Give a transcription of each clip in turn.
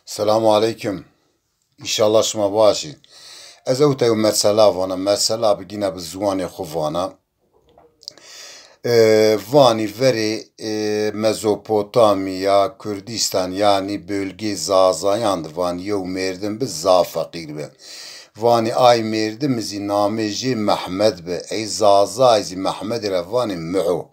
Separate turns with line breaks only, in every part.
Selamu aleyküm. İnşallah şuma başi. Ez evte mesela vana mesela bigine bi ziwanê xwe vana. Vanî verê Mezopotamya, Kürdistan yani bölge Zazayan di van yew mêrdin bi za feqîr be. Vanî ay mêrdim zî namê jê Mehmed be. Ey Zaza zî Mehmedê re vanê Miho.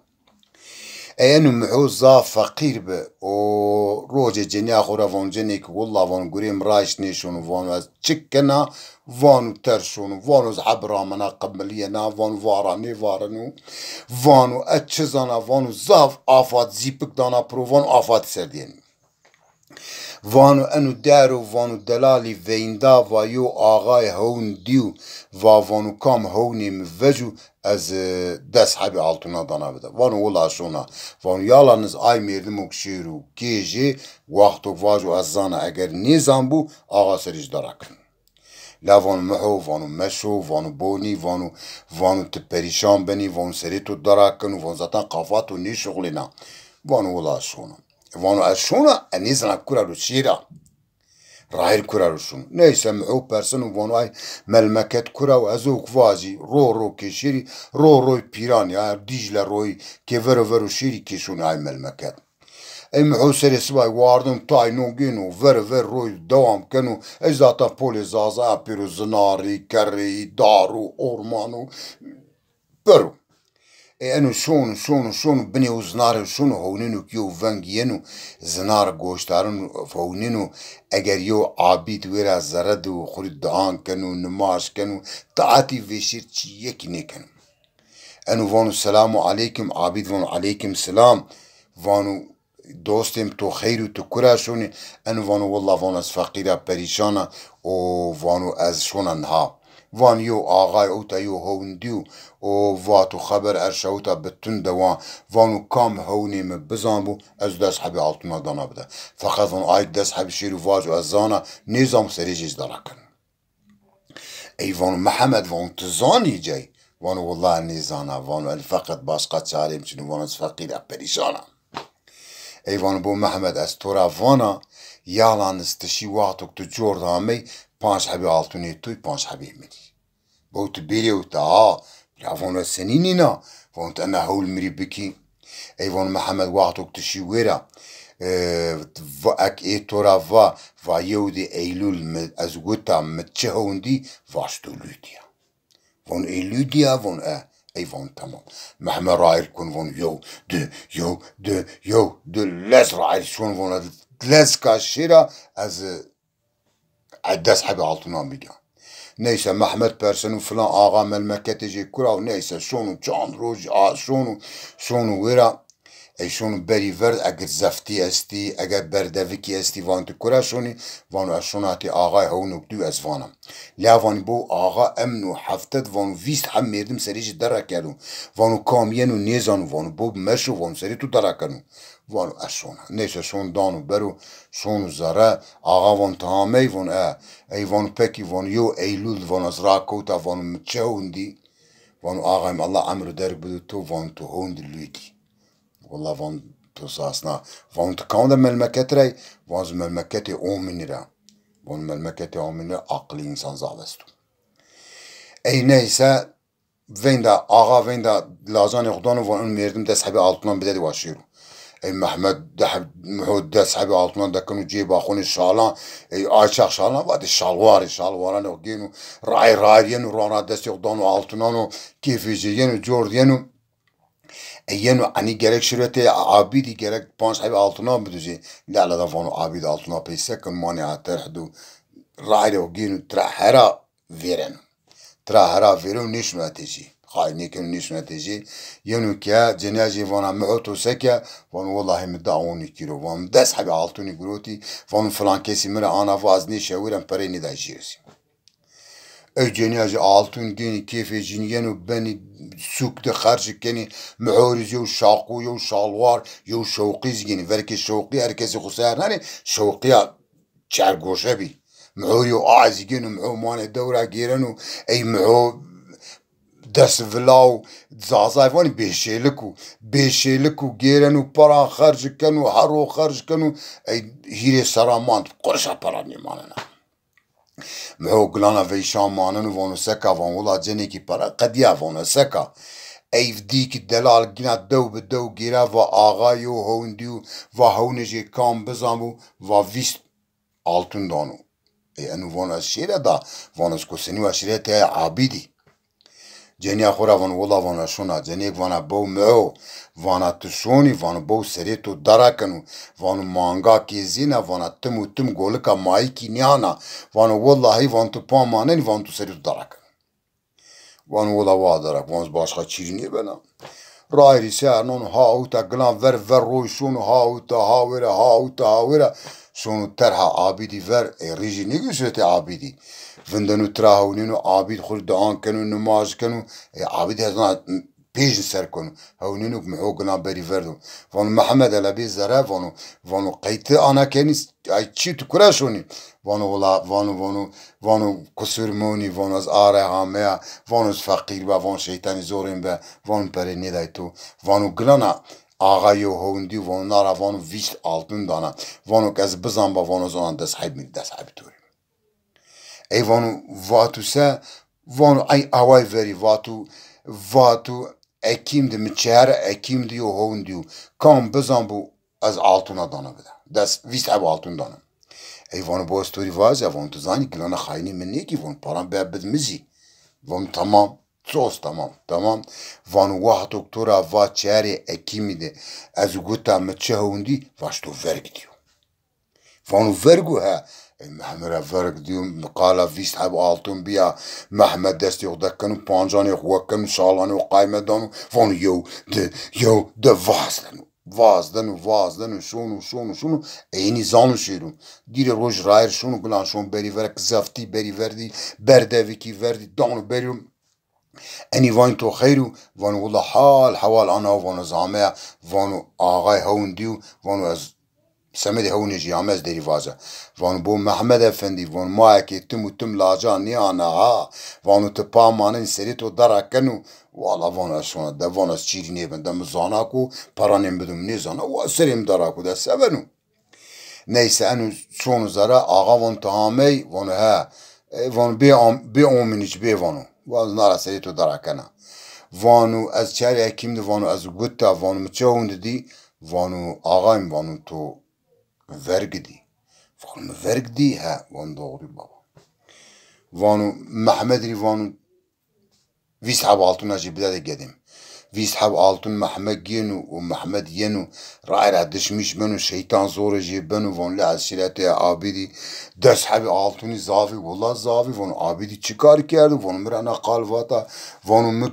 Eğer mühû za fakir be o roce cenya xora von cenek wallah von gurim raiş neşonu von az çıkkena von terşonu von az habramana qabliyana von varani varanu von etçizana von zaf afat zipik dana pro von afat serdiyen vanu enu deru vanu delali veinda va yo ağay houn diu va vanu kam hounim veju az des habi altına dana bida vanu ula şuna vanu yalanız ay mirdim okşiru keji vaktu vaju azana eğer nizam bu ağa seriş darakın لا وانو محو وانو مشو وانو بوني وانو تپریشان بني وانو سريتو دراكن وانو زاتان قافاتو ني شغلنا وانو ولا شونا وانو اشونا انيزنا كورا رو شيرا راهير كورا رو شون نيسا محو برسنو وانو اي ملمكت كورا و ازوك وازي رو كشيري رو بيران يا ديجلا روي كيفرو فرو شيري كيشون اي ملمكت ام حوسر سبای واردم تای نونگینو ور روی دوام کنو ازاتا پول زازا پیرو زناری کری دارو اورمانو برو انو شونو بنی و زنار شونو هونینو کیو ونگینو زنار گوشتارن هونینو اگر یو عابید ویرا زردو خوری دهان کنو نماش کنو تاعتی ویشیر چی یکی نکنو انو وانو سلامو علیکم عابید وانو علیکم سلام وانو دوستم تو خیر و تو کرا شونی ان وانو والله وانو از فقیره پریشانه و وانو از شونن ها وان یو آغای اوتا یو هوندیو و واتو خبر ارشاوتا بتون دوان وانو کام هونیم بزان بو از دست حبی altına dana بده فقط وان آی دست حبی شیرو واجو از زانا نظام سریجیز دارکن ای وانو محمد وان تزانی جای وانو والله نزانا وانو فقط باشقا چاریم چنو وانو از فقیره پریشانه ایوان بو محمد از تورا وانا یالان استشی وقتک تو جوردامی پانچ حبی altuni توی پانچ حبی میری بو تو بیری و تا یافون سنینی نا وانت انا هول میری بکی ایوان محمد وقتک تشی ویرا و اک ای تورا و یودی ایلول از گوتا متچه هوندی واشتو لودیا وان ایلودیا وان ايفون تمام مهما رايل كون فون يو لز رايل شون فون لز كاشيرا از عدس حبي altından بيجان neyse Mehmet Persen'in falan ağa memleketici kurav neyse şunu can roj şunu vera şunu beri ver eğer zafti esti eğer berdeviki esti vantı kura şunu vanu şunati ağa honu du ezvanam lavani bu ağa emnu haftet vanu vist ham merdim serici darakelu vanu kamyenu nezanu vanu bu meşu vanu seri tu darakanu vanu aşona neyse şun danu beru şunu zara ağa van tamamey van vanu peki vanu yo eylül vanu zrakota vanu mçehundi vanu ağam Allah amru der budu tu vanu tu hondi lüdi والله وان تصاصنا وان تكون المملكة رأي وان المملكة أمنيرا وان المملكة أمنيرا عقل إنسان زعلستو أي نيسا وين دا آغا وين دا لازان يخدانو وان ميردم دس حبي altından بدأ واشيرو أي محمد محمود دس حبي altından دا كانوا جيب أخون الشالان أي آيشاق شالان وادي شالواران يخدينو راي ينو رانا دس يخدانو altından كيف يجينو جورد ينو یعنی انی gerek şirete abidi gerek پانچ حبی altına بدوزی لا da vanu abidi altına پیسکن مانی اترحدو رایده و گینو ترا هرا ویرن نشون اتجی خای نیکن نشون اتجی یعنی که جنازی وانا معتو سکه وان والله مدعونی کیلو وان دست حبی altını گروتی وان فلان کسی مره آنا وازنی شورم پره نداجیرسی اجناز altın geni kefecini yenu beni sukte karşı geni muhoriz yo şaku yo şalvar yo şoqiz geni verke şoqi herkesi khusar hani şoqiya çargoşe bi muhori yo az geni muhmane dora girenu ey muho دست ولاو زازای وانی بیشیلکو گیرن و پرا خرج کن و هرو خرج کن و هیره سرامان قرشا پرا نیمانن محو گلانا ویشان مانن و وانو سکا وان ولا جنی کی پرا قدیا وانو سکا ایف دی کی دلال گنا دو به دو گیره و آغایو هوندیو و هونجی کام بزامو و ویست altın donu. Enu vona şire da vonas kusini wa şire te abidi. Cenia khora von vola vona şuna cenik vona bo meo vona tuşoni vona bo sereto darakanu vona manga kizina vona tüm golika mai kinyana vona vallahi von tu pamanen von tu sereto darak. Vona vola vadarak vons başka çirini bana. Rairi sernon hauta glan ver roşun hauta شونو ترها عابدي فر ريجي نيجوشتي عابدي فندنو تراهو نينو عابد خل دعان كانو نماز كانو عابد هزنا بيج سر كانو هو نينو محوقنا بري فردو فانو محمد علبي زرا فانو قيت انا كاني اي تشي تكراشوني فانو ولا فانو كسرموني فانو از آره هاميا فانو از فقير با فانو شيطاني زورين با فانو بري ندايتو فانو گلانا آقایو هوندی وان نارا وانو ویست altın dana وانو که از بزن با وانو زان دست حیب توری ای وانو واتو سه وانو ای آوای وری واتو اکیم دی مچهر اکیم دیو هوندیو کام بزن بو از altına dana بده دست ویست حیب altın dana ای وانو با استوری وازه وانو تو زانی گلانه خاینی من نیکی وانو پارم بد مزی وانو تمام sos tamam vanu wah doktora va çare ekimide az guta meçe hundi vaşto verg diyor vanu vergu ha محمد فرق ديوم قال فيس حب altın بيا محمد دستي ودكنو بانجاني وكنو شالانو قايمه دانو فون يو de vazdanı şunu eyni zanı şiru dire roj rair şunu glan şun beri verk zafti beri verdi berdevi ki verdi danu berim اني وانتو خيرو وانو والله حوال انا وانو زعماء وانو آغاي هون ديو وانو از سمدي هوني جيامز ديري فازا وانو بو محمد افندي وانو مايكي تم لاجان نيانا ها وانو تپا مانن سريتو دارا كنو والله وانو اشونا دا وانو چيري نيبن دا مزاناكو پرانم بدم نيزانا واسرم داراكو دا سبنو نيسا انو شونو زارا آغا وانو تهامي وانو ها وانو بي اومنيش بي وانو واز نارا سريتو داراكنا وانو از چاري اكيم وانو از گوتا وانو مچاوند دي وانو آغايم وانو تو verg دي وانو verg دي ها وانو doğru baba وانو محمد ري وانو ويسحب altına cibide de gedim ويسحب altın محمد ينو ومحمد ينو رايرا دشمش منو شيطان زور جيبنو وان لا شيلاتي عابدي دسحب altını زافي والله زافي وانو عابدي چیکار کرد وانو مرنا قالواتا وانو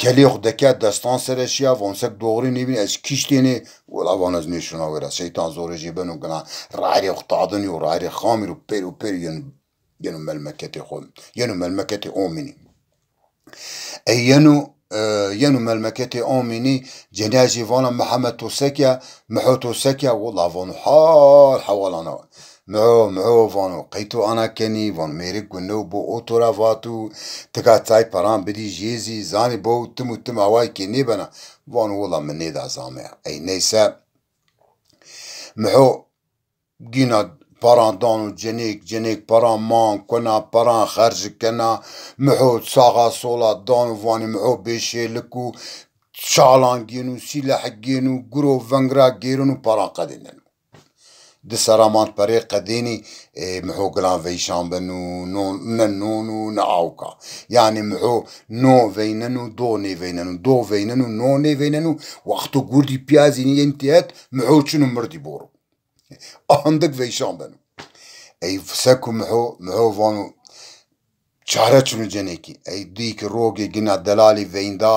کلیخ دکه دستان سرشیا وانسک دوغری نبین از کشتینه ولا وان از نشونا ورا شیطان زور جیبنو گنا رایری اختادنی و رایری خامی رو پیر ینو ملمکتی اومینی ینو ملمکتی اومینی جناجی وانا محمد توسکیا محو توسکیا والله وانو حوالانا معو وانو قيتو انا كني وان ميرك ونو بو اوتورا واتو تكا تاي پران بدي جيزي زاني بو تم هواي كني بنا وانو والله من نيدا زامي اي نيسا محو جينا پران دانو جنيك پران مان كنا پران خرج كنا محو ساغا صولا دانو واني محو بيشي لكو شالان جينو سلاح جينو گرو ونگرا گيرونو پران قدنن د سرامان پرې قديني محو گلان ويشان بنو نونو نعوكا يعني محو نو ويننو دو ني ويننو نو ني ويننو وقتو گوردي بيازي ني انتهت محو چنو مردي بورو عندك ويشان بنو اي سكو محو وانو چاره چنو جنکی ای دیک روگی گنا دلالی ویندا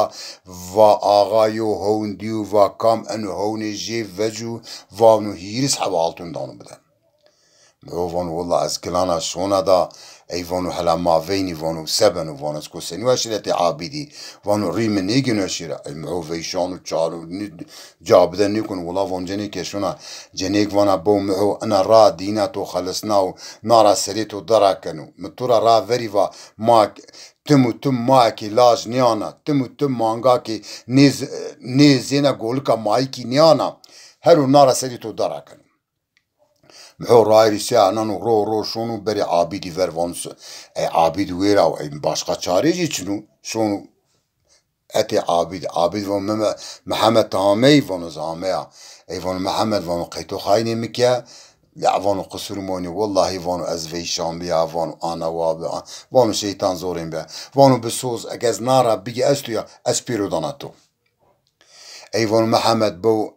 و آغایو هوندیو و کام انو هونی جی وجو وانو هیرس حب altın دانو بدن معوفون والله أسكلانا شونا دا ايفونو هلا ما فيني فونو سبن فونو سكو سنوا شرتي عابدي فونو ريم نيجي شيرا المعوفي شانو تشارو جاب ذا نيكون والله فون جنيك شونا جنيك فانا بو معو انا را ديناتو خلصناو نارا سريتو دراكنو متورا را فيريفا ماك تم ماكي لاج نيانا تم مانغاكي نيزينا قولكا مايكي نيانا هرو نارا سريتو دراكنو محو رايري ساعة نانو رو شونو بري عابيدي فرفونس اي عابيد ويرا و اي باشقا چاريجي چنو شونو اتي عابيد فون محمد تامي فونو زاميا اي فون محمد فونو قيتو خايني مكيا لا فونو قصر موني والله فونو ازفي شامبيا فونو انا وابا فونو شيطان زورين بيا فونو بسوز اجاز نارا بيجي استويا اسبيرو داناتو اي فونو محمد بو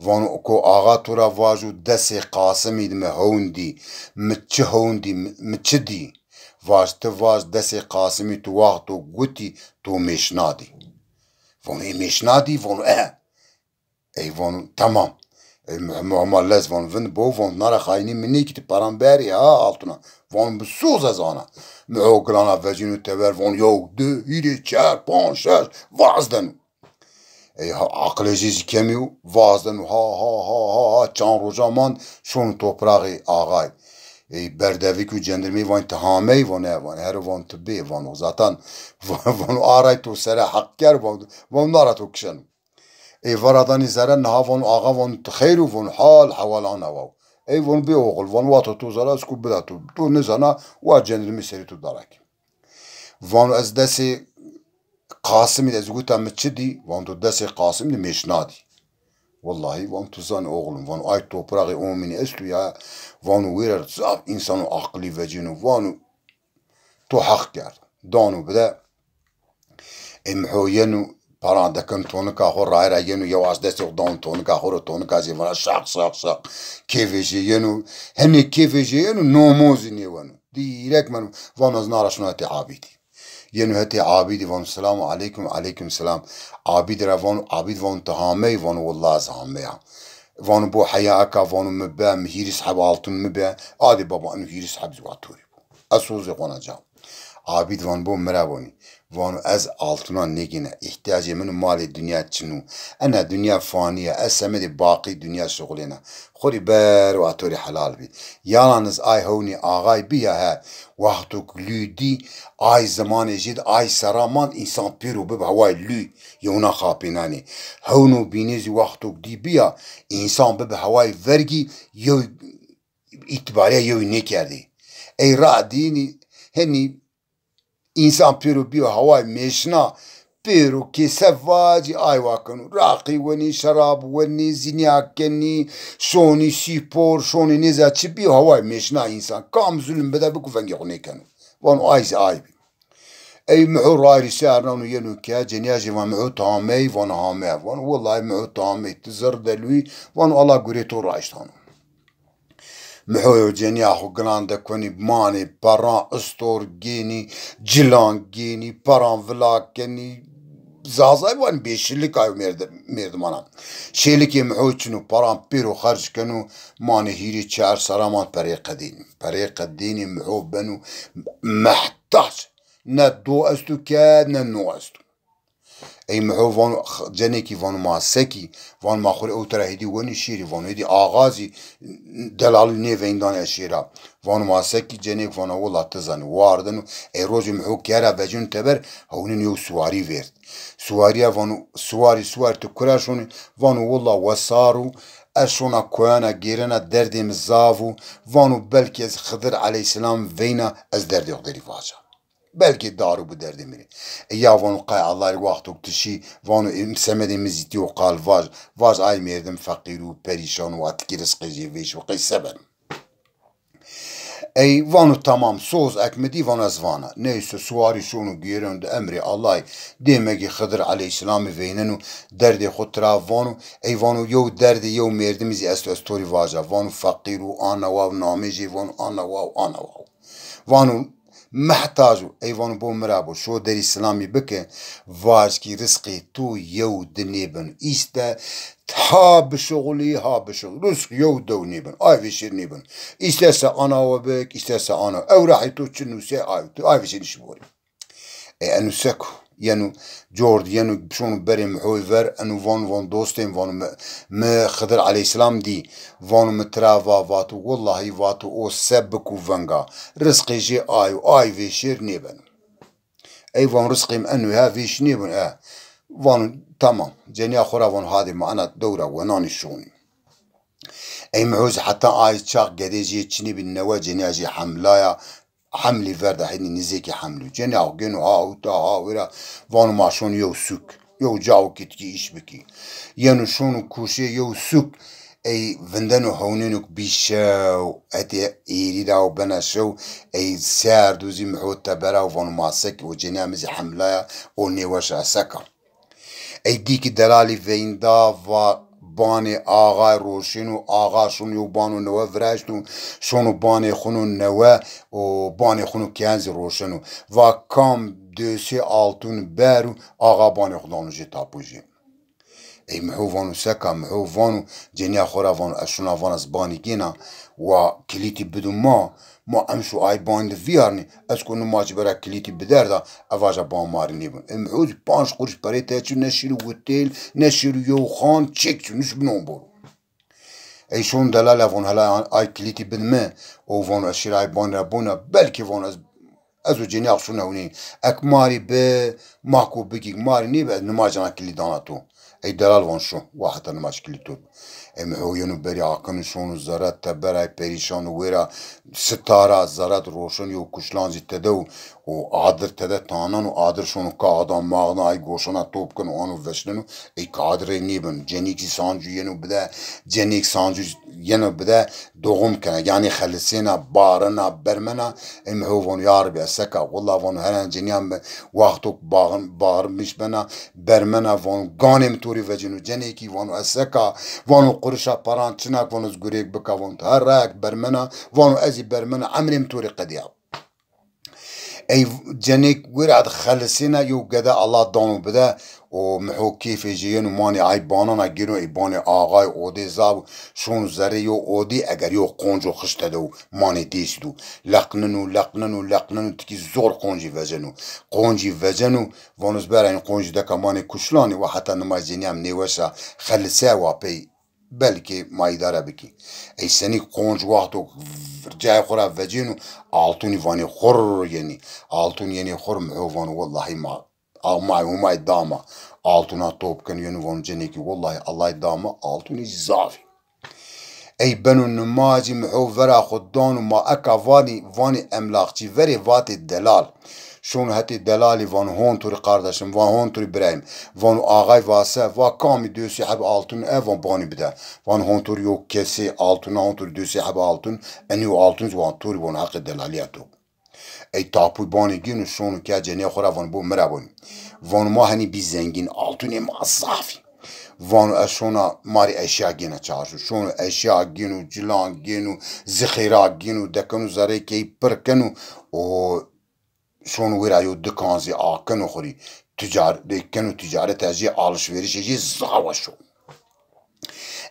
وانو کو آغا تو را واجو دس قاسمی دم هوندی مچه هوندی مچه دی واج تو واج دس قاسمی تو وقتو گوتی تو میشنادی وانو ای میشنادی وانو ای وانو تمام محمد لز وانو وند بو وانو نارا خاینی منی که تی پران بری ها altına وانو بسوز از آنا معو گلانا وجینو تبر وانو یو دو هیری چار پان شش وازدنو ای عقل جیز کمیو وازدن ها چان روزامان شون توپراغی آغای ای بردوی کو جندرمی وان تهامی وان هر وان تبی وان زاتان وان آرای تو سر حق کر وان نارا تو کشن ای ورادانی زره نه وان آغا وان تخیر وان حال حوالان واو ای وان بی اوغل وان واتو تو زره اسکو بدا تو نزانا و جندرمی سری تو دارک وان از دسی قاسم إذا زوجته متشدي وانتو داسي قاسم دي مشنادي والله وانتو زان أغلم وانو آي توبراغي أمني أسلو يا وانو ويرر زاب إنسانو عقلي وجينو وانو تو حق كار دانو بدا امحو ينو پران دکن تونکا خور رای را ینو یواش دستی دان تونکا خور تونکا زی ونا شاق کیفشی ینو هنی کیفشی ینو نوموزی نیوانو دیرک منو وانو از نارشنو هتی عابیدی ینو هتی عابیدی وانو سلام علیکم سلام عابید را وانو عابید وانو تهامی وانو والله زهامی وانو بو حیاکا وانو مبا مهیرس حب altın مبا آدی بابا انو هیرس حب زواتوری بو اسوزی قونا جام عابید وان بو مرابوني وانو از altına نگينه احتياجي منو مال الدنيا تشنو انا دنيا فانية اسمدي باقي دنيا شغلنا خوري بار واتوري حلال بي يالانز اي هوني آغاي بيا ها وقتك لودي اي زمان جد اي سرامان انسان بيرو بب هواي لو يونا خابيناني هونو بينيزي وقتك دي بيا انسان بب هواي vergi يو اتباريا يو نكردي اي را ديني هني İnsan piro biyo havay meşna piro kese vaci ayva kanu raqi veni şarab veni zinyak keni şoni spor şoni nezaçi biyo havay meşna insan kam zulüm beda biku fengi kunu kanu vanu ayzi aybi ey muhu rayri sa'rnanu yenu ka cenyaji van muhu tamay van hame van wallahi muhu tamay tizar delwi van Allah gureto raiştanu محو جنيا خو گلان دكوني بماني باران استور جيني جلان جيني باران فلاك كني زازاي وان بيشلك ايو ميرد مانا شيلك محو چنو باران بيرو خرج كنو ماني هيري چار سرامان بريق الديني محو بنو محتاج ندو استو كاد ننو استو اي محو فان جنيكي فان ماسكي فان ماخور اوترا هدي وني شيري فان هدي آغازي دلال نيفين دان اشيرا فان ماسكي جنيك فان والله تزن واردن اي روز محو كيرا بجون تبر هونين يو سواري ويرد سواريا فانو سوار تكراشون فانو والله وصارو اشونا كوانا جيرنا دردي مزافو فانو بلكي از خضر عليه السلام فينا از دردي قدري فاجا belki darı bu derdimini. Ya vanu qay Allah vaqtuk tişi vanu imsemedi miziti o qal vaj ay merdim fakiru perişan ve atki rızkıcı veş ve qiseben. Ey vanu tamam soz ekmedi vanu azvana. Neyse suari şunu giyerinde emri Allah demegi Hıdır aleyhisselamı veynenu derdi xutra vanu ey vanu yo derdi yo merdimizi estori vaja vanu fakiru ana vav nameci vanu ana vav vanu محتاجو ايوان بو مرابو شو داري سلامي بك واش كي رزقي تو يو دنيبن ايستا ها بشغلي ها بشغل رزق يو دو نيبن اي فيشير نيبن استاسا انا وبك استاسا انا او راح يتوتشنو سي اي فيشير شبوري انو سكو ينو جورد ينو بشونو بري محويفر انو فون دوستين فون ما خضر عليه السلام دي فون مترافا فاتو والله فاتو او سبكو فنغا رزقي جي اي فيشير نيبن اي فون رزقي انو ها فيش نيبن فون تمام جنيا خورا فون هذه معنا دورة وناني شوني اي معوز حتى اي تشاق قديجي تشني بالنوا جنيا جي حملايا حملي فردا حيني نزيكي حملو جنيا جنو ها وتا ها ورا فون ما شون يو سوك يو جاو كتكي ايش بكي ينو شونو كوشي يو سوك اي فندنو هونينوك بيشاو اتي ايري داو بنا شو اي سار دوزي محوت تبرا فون ماسك وجنيا مزي حملايا ونيواش عسكا ای دیکی دلالی ویندا و بانی آغای روشن و آغا شون یو بانو نوه ورشتون شونو بانی خونو نوه و بانی خونو کنز روشنو و کام دوسی آلتون برو آغا بانی خودانو جی تاپوجی ای محو وانو سکا محو وانو جنیا خورا وانو اشونا وان از بانی گینا و کلیتی بدو ما امشو آی باند ویارنی از کنو ماچ برا کلیتی بدر دا اواجا بان ماری نیبون امحوز 5 قرش برای تاچو نشیرو گوتیل نشیرو یو خان چک چو نش بنون برو ای شون دلال وان هلا آی کلیتی بدمه او وانو اشیر آی بان ربونا بلکه وانو ازو جنیاق شو نونین اک ماری به ماکو بگی ماری نیبه نماجانا کلی داناتو ای دلال وان شو واحد نماج کلی تو امحو ينو بري عاقن شونو زرات تبراي بريشان ويرا ستارة زرات روشن يو كشلانزي تدو و عادر تدا تانان و عادر شونو كاغدان ماغنا اي گوشنا توب كن وانو وشننو اي كادر نيبن جنيكي سانجو ينو بدا جنيك سانجو ينو بدا دوغم كنا يعني خلصينا بارنا برمنا امحو وان ياربي اسكا والله وان هران جنيان وقتوك بار مش بنا برمنا وان غانم توري وجنو جنيكي وانو اسكا وانو قرشا پران چناك وانو زگوريك بكا وانو هر راك برمنا وانو ازي برمنا عمرم توري قديا اي جنيك ورعد خلصينا يو قدا الله دانو بدا ومحو كيف يجيين وماني اي بانانا گيرو اي باني آغاي اودي زاو شون زري يو اودي اگر يو قونجو خشتدو ماني ديسدو لقننو تكي زور قونجي وجنو وانوز برين قونجي دكا ماني كشلاني وحتى نما جنيام نيوشا خلصا وابي بلكي ما يداره بكي اي سني قونج وقتو رجاي خورا وجينو altuni vani khor yani altun yani khor muvan wallahi ma dama altuna top kan yani van ceneki wallahi allah dama altuni zafi ey benu namaji muhvera khudan ma akavani emlakçi veri vati delal شون هتی دلالی وان هون توری قاردشم وان هون توری برایم وان آقای واسه و کامی دوسی حب altın وان بانی بده وان هون توری یو کسی altın هون توری دوسی حب altın انیو altın وان توری وان حق دلالیتو ای تاپوی بانی گینو شونو که جنیا خورا وان بو مرابون وان ما هنی بی زنگین altın ما صافی وان اشونا ماری اشیا گینه چارشو شونو اشیا گینو جلان گینو ذخیره گینو دکنو زره کی پرکنو و شون ويرايو دكانزي كانوا خوري كانوا تجارة اجي alışveriş اجي زاوشو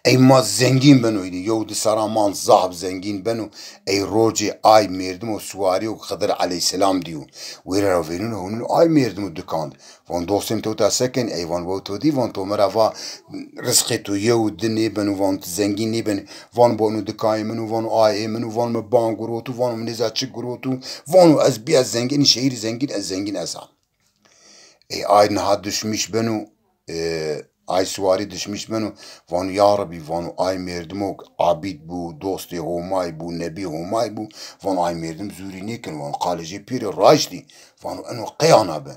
ای ما زنگین بنو ایدی یو دی سرامان زاهب زنگین بنو ای روجی آی میردم و سواری و خضر علیه السلام دیو ویره رو وینون هونون آی میردم و دکاند وان دوستم تو تا سکن ای وان بو تو دی وان تو مرا رزقی تو یو دنی بنو وان زنگین نی بن وان بونو دکای منو وان آی منو وان مبان گروتو وان منیزا چی گروتو وانو از بی از زنگین شهیر زنگین از هم ای آی نها دشمیش بنو ay suvari düşmüş benu vanu ya Rabbi vanu ay merdim abid bu dosti homay bu nebi homay bu vanu ay merdim zuri nekin vanu qaleci piri rajdi vanu enu qiyana be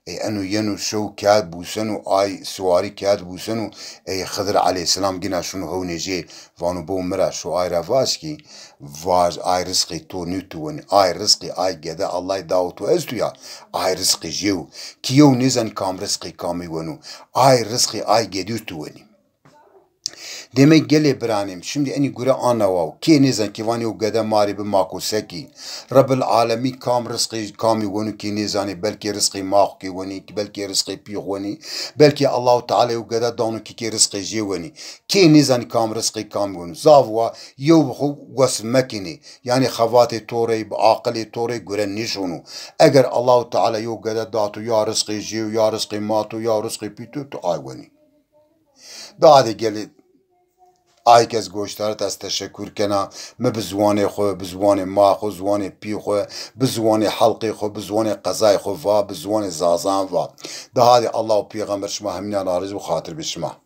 enu yenu şov kâd busenu ay suvari kâd busenu Xıdır aleyhisselam gina şunu hovnece vanu bu mera şu ay ravaski var ay rızkı to nütüveni ay rızkı ay gede Allah davutu eztu ya ay rızkı jev ki yo nezen kam rızkı kami venu ay rızkı ay gedütüveni Demek gele براnim şimdi eni göre anava ki nizan ki vani o gada mari bi mako seki Rabbil alemi kam rızkı kami wonu ki nizani belki rızkı mako ki wani belki rızkı pi wani belki Allah Teala o gada donu ki rızkı je wani ki nizani kam rızkı kam wonu zavwa yow was makini yani khavati tore bi aqli tore göre nişonu eğer Allah Teala yo gada datu ya rızkı je ya rızkı matu ya rızkı pi tu ay wani بعد gele آی کس گوشتارت از تشکر کنا ما بزوان خو بزوان ما خو زوان پی خو بزوان حلقی خو بزوان قضای خو و بزوان زازان و ده هذه الله و پیغمبر شما همین نارز و خاطر بشما